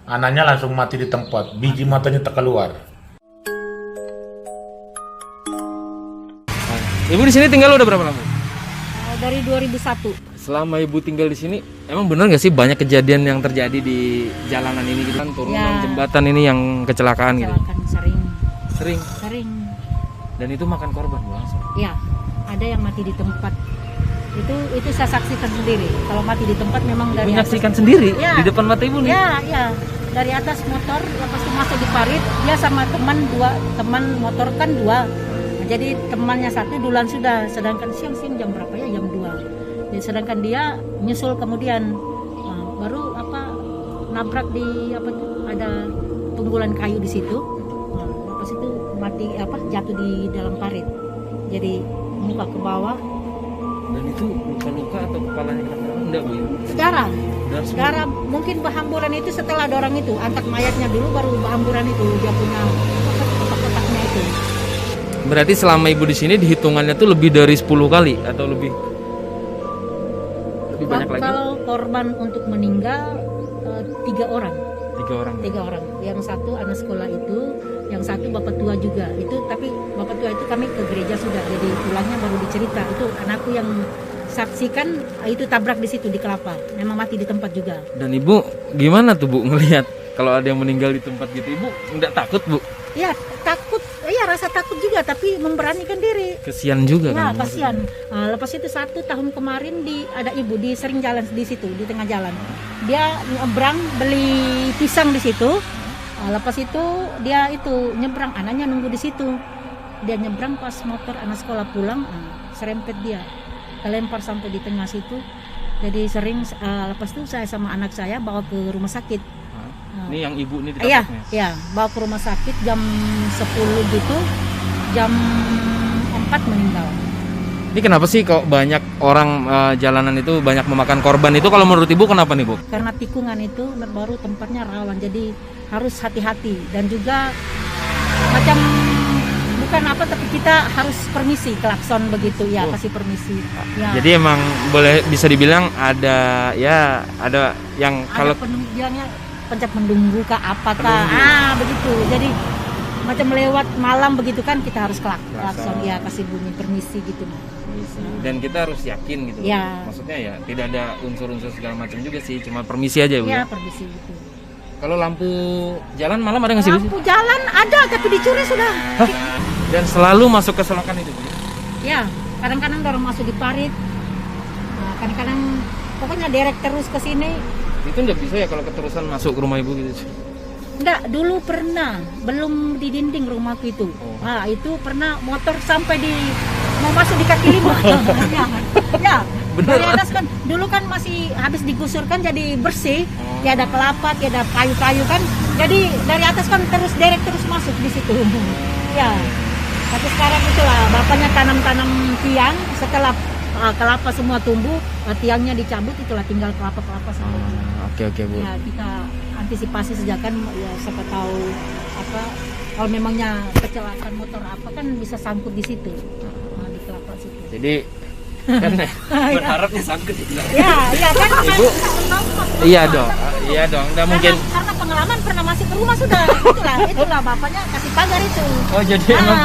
Anaknya langsung mati di tempat, biji matanya tak keluar. Ibu di sini tinggal udah berapa lama? Dari 2001. Selama ibu tinggal di sini, emang benar nggak sih banyak kejadian yang terjadi di jalanan ini gitu kan, turunan jembatan ini yang kecelakaan gitu? Kecelakaan Sering. sering. Dan itu makan korban Bu langsung. Ya, ada yang mati di tempat. Itu saya saksikan sendiri. Kalau mati di tempat memang Ibu dari menyaksikan atas, sendiri ya, di depan mata ibu nih. Ya. Dari atas motor, lepas itu masuk di parit, dia sama teman motor kan dua. Nah, jadi temannya satu duluan sudah, sedangkan siang-siang jam berapa ya? Jam 2. Jadi sedangkan dia nyusul kemudian. Nah, baru nabrak di ada tunggulan kayu di situ. Nah, lepas itu mati jatuh di dalam parit. Jadi muka ke bawah. Dan itu luka-luka atau kepalanya kena enggak Bu? Sekarang mungkin berhamburan itu setelah ada orang itu angkat mayatnya dulu baru berhamburan itu dia punya kotak-kotaknya itu. Berarti selama ibu di sini dihitungannya tuh lebih dari 10 kali atau lebih banyak lagi? Kalau korban untuk meninggal 3 orang. 3 orang. 3 orang. Yang satu anak sekolah itu, yang satu bapak tua juga. Itu tapi bapak tua itu kami ke gereja sudah, jadi pulangnya baru dicerita. Itu anakku yang saksikan itu tabrak di situ di Kelapa. Memang mati di tempat juga. Dan ibu gimana tuh Bu ngelihat kalau ada yang meninggal di tempat gitu? Ibu enggak takut Bu? Ya takut, ya rasa takut juga tapi memberanikan diri. Kesian juga Ya, kan? kasihan. Nah, lepas itu 1 tahun kemarin ada ibu di sering jalan di situ di tengah jalan. Dia nyebrang beli pisang di situ. Nah, lepas itu dia itu nyebrang, anaknya nunggu di situ. Dia nyebrang pas motor anak sekolah pulang, serempet dia. Kelempar sampai di tengah situ. Jadi sering lepas itu saya sama anak saya bawa ke rumah sakit. Ini yang ibu ini ditabraknya? Iya, bawa ke rumah sakit jam 10 gitu. Jam 4 meninggal. Ini kenapa sih kok banyak orang jalanan itu banyak memakan korban itu, kalau menurut ibu kenapa nih Bu? Karena tikungan itu baru tempatnya rawan, jadi harus hati-hati dan juga macam bukan tapi kita harus permisi klakson begitu ya, kasih permisi. Ya. Jadi emang boleh bisa dibilang ada yang Ada kalau bilangnya pencet menunggu kah apakah begitu. Jadi macam lewat malam begitu kan kita harus klakson ya, kasih bunyi permisi gitu. Dan kita harus yakin gitu. Ya. Maksudnya ya tidak ada unsur-unsur segala macam juga sih, cuma permisi aja Bu. Ya, permisi gitu. Kalau lampu jalan malam ada nggak sih Bu? Lampu jalan ada tapi dicuri sudah. Hah? Dan selalu masuk ke selokan itu Bu? Ya, kadang-kadang orang masuk di parit. Nah, kadang-kadang pokoknya derek terus ke sini. Itu nggak bisa ya kalau keterusan masuk ke rumah ibu gitu? Enggak, dulu pernah, belum di dinding rumahku itu. Nah, itu pernah motor sampai mau masuk di kaki lima. Ya, dari atas kan, dulu kan masih habis digusur kan jadi bersih. Tiada kelapa, tiada kayu-kayu kan. Jadi dari atas kan derek terus masuk di situ. Ya, tapi sekarang itulah, bapaknya tanam tiang, setelah kelapa semua tumbuh, tiangnya dicabut, itulah tinggal kelapa-kelapa semua. Oke Bu. Ya, kita antisipasi sejak kan ya, siapa tahu kalau memangnya kecelakaan motor kan bisa sangkut di situ. Nah, di kelapa situ. Jadi kan berharapnya sangkut gitu. Ya kan Ibu. Iya dong. Nggak mungkin. Karena pengalaman pernah masuk ke rumah sudah. Itulah bapaknya kasih pagar itu. Oh, jadi emang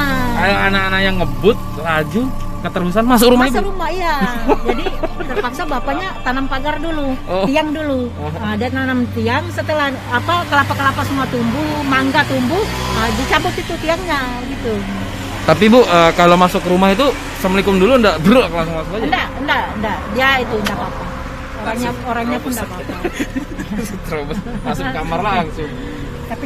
anak-anak yang ngebut laju keterusan masuk rumah ibu? Masuk rumah, iya. Jadi terpaksa bapaknya tanam pagar dulu, tiang dulu. Dia nanam tiang, setelah kelapa-kelapa semua tumbuh, mangga tumbuh, dicabut itu tiangnya gitu. Tapi Bu, kalau masuk ke rumah itu assalamualaikum dulu enggak langsung masuk aja? Enggak. Dia itu enggak apa-apa. Orangnya pun enggak apa-apa. Terus masuk kamar langsung. Tapi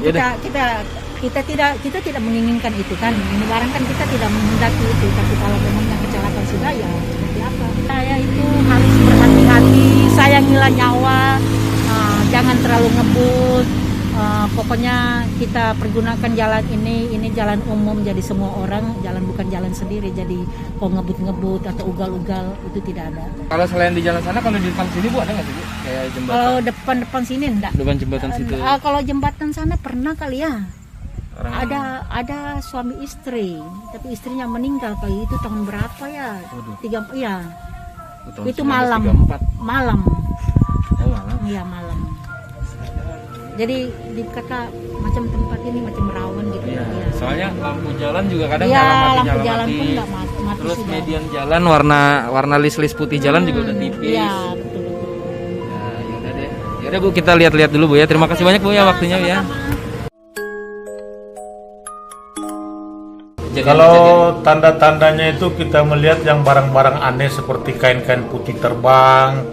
kita tidak menginginkan itu kan. Ini barang kan kita tidak menghendaki itu. Tapi kalau memangnya kecelakaan sudah ya seperti apa? Saya itu harus berhati-hati, sayangilah nyawa, jangan terlalu ngebut. Pokoknya kita pergunakan jalan ini jalan umum, jadi semua orang jalan, bukan jalan sendiri. Jadi kalau ngebut-ngebut atau ugal-ugal itu tidak ada. Kalau selain di jalan sana, kalau di depan sini Bu ada nggak sih Bu? Kayak jembatan? Kalau depan sini enggak. Depan jembatan situ. Kalau jembatan sana pernah kali ya. Ada suami istri, tapi istrinya meninggal kali itu tahun berapa ya? 3 ya. Itu malam. Oh, malam. Iya, malam. Jadi dikata macam tempat ini macam rawan gitu. Iya. Ya. Soalnya lampu jalan juga kadang Iya, nyala mati, lampu nyala jalan mati. pun nggak mati Terus sudah. median jalan warna list putih jalan juga udah tipis. Iya, betul. Nah, yaudah deh. Yaudah Bu, kita lihat-lihat dulu Bu ya. Terima kasih banyak Bu ya waktunya ya. Kalau tanda-tandanya itu kita melihat yang barang-barang aneh seperti kain-kain putih terbang,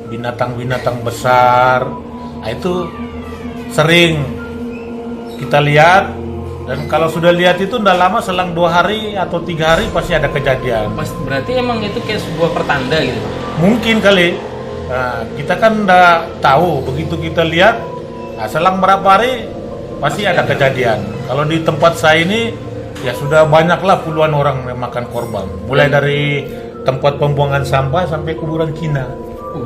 binatang-binatang besar, nah itu sering kita lihat. Dan kalau sudah lihat itu tidak lama, selang 2 hari atau 3 hari pasti ada kejadian. Berarti emang itu kayak sebuah pertanda gitu. Mungkin kali. Nah, kita kan tidak tahu. Begitu kita lihat, nah, selang berapa hari pasti ada kejadian. Kalau di tempat saya ini ya sudah banyaklah puluhan orang yang makan korban. Mulai dari tempat pembuangan sampah sampai kuburan Cina.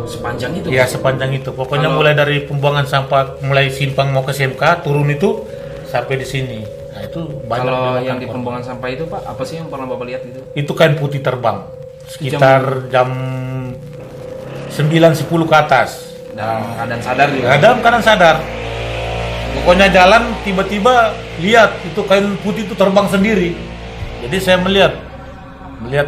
Sepanjang itu? Ya sepanjang itu. Pokoknya mulai dari pembuangan sampah, mulai simpang mau ke SMK, turun itu sampai di sini. Nah itu banyak. Kalau yang di pembuangan sampah itu Pak, apa sih yang pernah Bapak lihat itu? Itu kain putih terbang. Sekitar jam 9-10 ke atas. Dalam keadaan sadar juga? Nah, dalam keadaan sadar. Pokoknya jalan tiba-tiba lihat itu kain putih itu terbang sendiri. Jadi saya melihat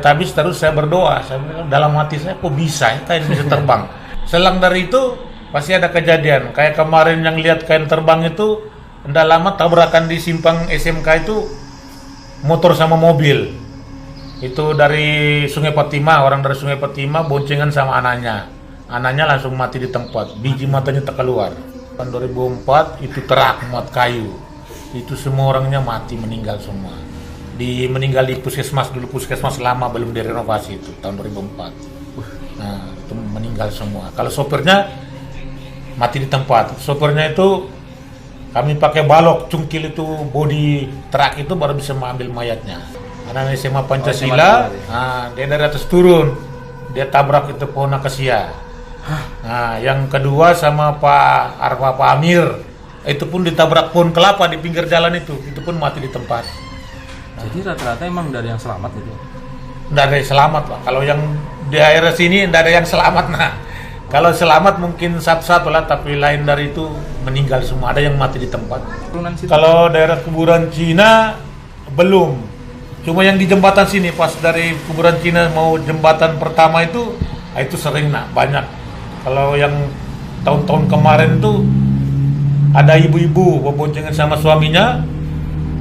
habis terus saya berdoa. Saya bilang, dalam hati saya kok bisa ya kain bisa terbang. Selang dari itu pasti ada kejadian. Kayak kemarin yang lihat kain terbang itu, tidak lama tabrakan di simpang SMK itu motor sama mobil. Itu dari Sungai Patimah, orang dari Sungai Patimah boncengan sama anaknya. Anaknya langsung mati di tempat, biji matanya tak keluar. Tahun 2004 itu terak muat kayu. Itu semua orangnya mati, meninggal semua. Meninggal di puskesmas dulu, puskesmas lama belum direnovasi itu tahun 2004. Nah, itu meninggal semua. Kalau sopirnya mati di tempat. Sopirnya itu kami pakai balok cungkil itu bodi truk itu baru bisa mengambil mayatnya. Anak SMA Pancasila, dia dari atas turun, dia tabrak itu pohon akasia. Nah, yang kedua sama Pak Amir, itu pun ditabrak pohon kelapa di pinggir jalan itu pun mati di tempat. Jadi rata-rata emang dari yang selamat gitu? Tidak ada yang selamat Pak. Kalau yang di daerah sini tidak ada yang selamat. Nah, kalau selamat mungkin satu-satu lah, tapi lain dari itu meninggal semua. Ada yang mati di tempat. Kalau daerah kuburan Cina belum. Cuma yang di jembatan sini pas dari kuburan Cina mau jembatan pertama itu sering banyak. Kalau yang tahun-tahun kemarin tuh ada ibu-ibu berboncengan sama suaminya,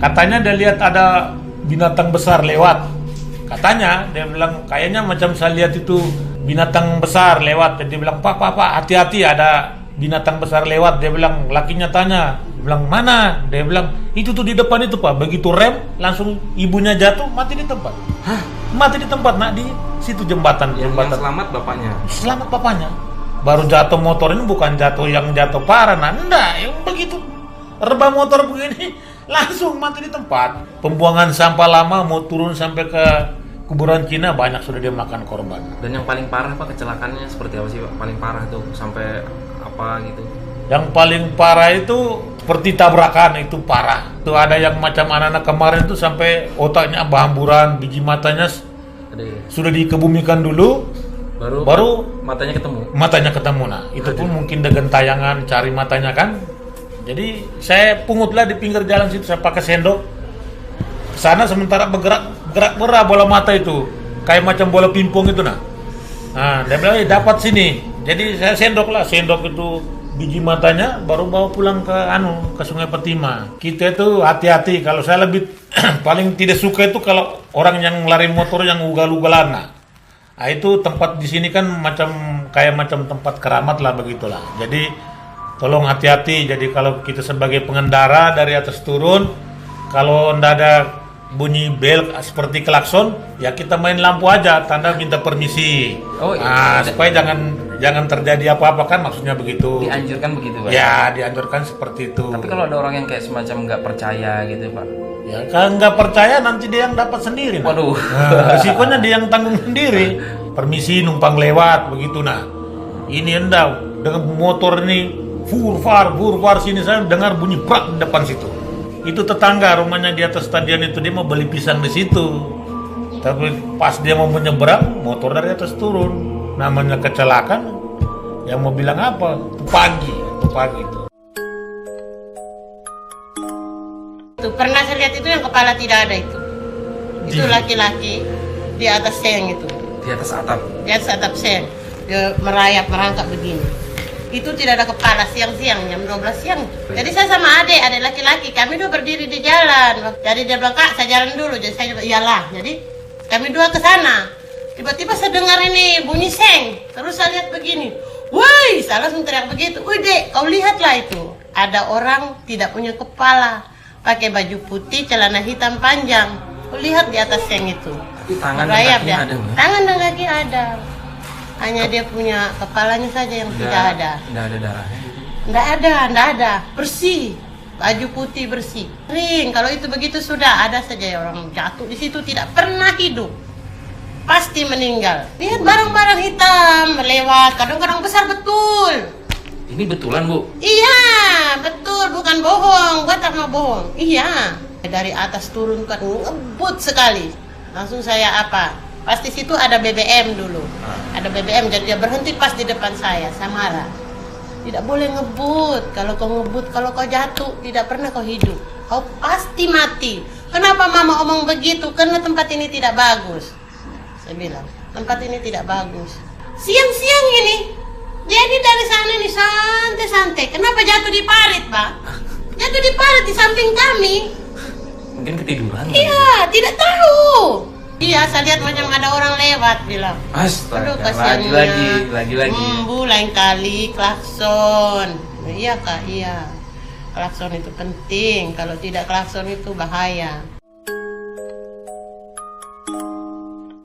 katanya dia lihat ada binatang besar lewat. Katanya dia bilang kayaknya macam saya lihat itu binatang besar lewat. Dia bilang pak hati-hati ada binatang besar lewat. Dia bilang lakinya tanya, dia bilang mana? Dia bilang itu tuh di depan itu Pak. Begitu rem langsung ibunya jatuh mati di tempat. Hah? Mati di tempat di situ jembatan. Yang selamat bapaknya. Selamat bapaknya. Baru jatuh motor ini bukan jatuh yang jatuh parah, enggak, yang begitu rebah motor begini langsung mati di tempat. Pembuangan sampah lama mau turun sampai ke kuburan Cina banyak sudah dia makan korban. Dan yang paling parah Pak kecelakaannya seperti apa sih Pak? Paling parah tuh sampai apa gitu? Yang paling parah itu seperti tabrakan itu parah. Itu ada yang macam anak-anak kemarin itu sampai otaknya berhamburan, biji matanya sudah dikebumikan dulu. Baru matanya ketemu. Nah itu pun mungkin dengan tayangan cari matanya kan. Jadi saya pungutlah di pinggir jalan situ, saya pakai sendok sana sementara bergerak bola mata itu kayak macam bola pingpong itu. Nah dia bilang dapat sini. Jadi saya sendok itu biji matanya, baru bawa pulang ke Sungai Patimah. Kita itu hati-hati. Kalau saya lebih paling tidak suka itu kalau orang yang lari motor yang ugal-ugalan. Nah itu tempat di sini kan macam tempat keramat lah begitulah. Jadi tolong hati-hati. Jadi kalau kita sebagai pengendara dari atas turun, kalau ndak ada bunyi bel seperti klakson, ya kita main lampu aja, tanda minta permisi. Supaya jangan terjadi apa-apa kan, maksudnya begitu. Dianjurkan begitu Pak? Ya dianjurkan seperti itu. Tapi kalau ada orang yang kayak semacam nggak percaya gitu Pak? Ya kalau nggak percaya nanti dia yang dapat sendiri. Waduh. Risikonya dia yang tanggung sendiri. Permisi numpang lewat begitu. Nah ini enggak dengan motor ini furfar sini saya dengar bunyi brak di depan situ. Itu tetangga rumahnya di atas stadion itu, dia mau beli pisang di situ. Tapi pas dia mau menyeberang, motor dari atas turun. Namanya kecelakaan. Yang mau bilang apa? Itu pagi itu. Tuh pernah saya lihat itu yang kepala tidak ada itu. Itu laki-laki di atas seng itu. Di atas atap. Di atas atap seng. Dia merayap merangkak begini. Itu tidak ada kepala siang-siang jam 12 siang. Jadi saya sama adik laki-laki, kami dua berdiri di jalan. Jadi dia bilang, "Kak, saya jalan dulu." Jadi saya juga iyalah. Jadi kami dua ke sana. Tiba-tiba saya dengar ini bunyi seng. Terus saya lihat begini. Woi, saya langsung teriak begitu. "Wih, Dek, kau lihatlah itu. Ada orang tidak punya kepala. Pakai baju putih, celana hitam panjang. Kau lihat di atas seng itu." Tapi tangan dan Merayap kakinya dia. ada, Mbak? Tangan dan kaki ada. Hanya dia punya kepalanya saja yang tidak ada. Tidak ada darahnya. Enggak ada. Bersih. Baju putih bersih. Kering. Kalau itu begitu sudah ada saja orang jatuh di situ tidak pernah hidup. Pasti meninggal. Lihat barang-barang hitam lewat. Kadang-kadang besar betul. Ini betulan, Bu? Iya, betul. Bukan bohong. Gua tak mau bohong. Iya. Dari atas turun kan ngebut sekali. Langsung saya apa? Pasti situ ada BBM dulu. Ada BBM, jadi dia berhenti pas di depan saya marah. Tidak boleh ngebut. Kalau kau ngebut, kalau kau jatuh, tidak pernah kau hidup. Kau pasti mati. Kenapa mama omong begitu? Karena tempat ini tidak bagus. Saya bilang, tempat ini tidak bagus. Siang-siang ini, jadi dari sana nih santai-santai. Kenapa jatuh di parit, Pak? Jatuh di parit di samping kami. Mungkin ketiduran. Iya, tidak tahu. Iya, saya lihat macam ada orang lewat bilang. Astaga, Aduh, kasihannya. lagi. Bu, lain kali klakson. Iya Kak, iya. Klakson itu penting. Kalau tidak klakson itu bahaya.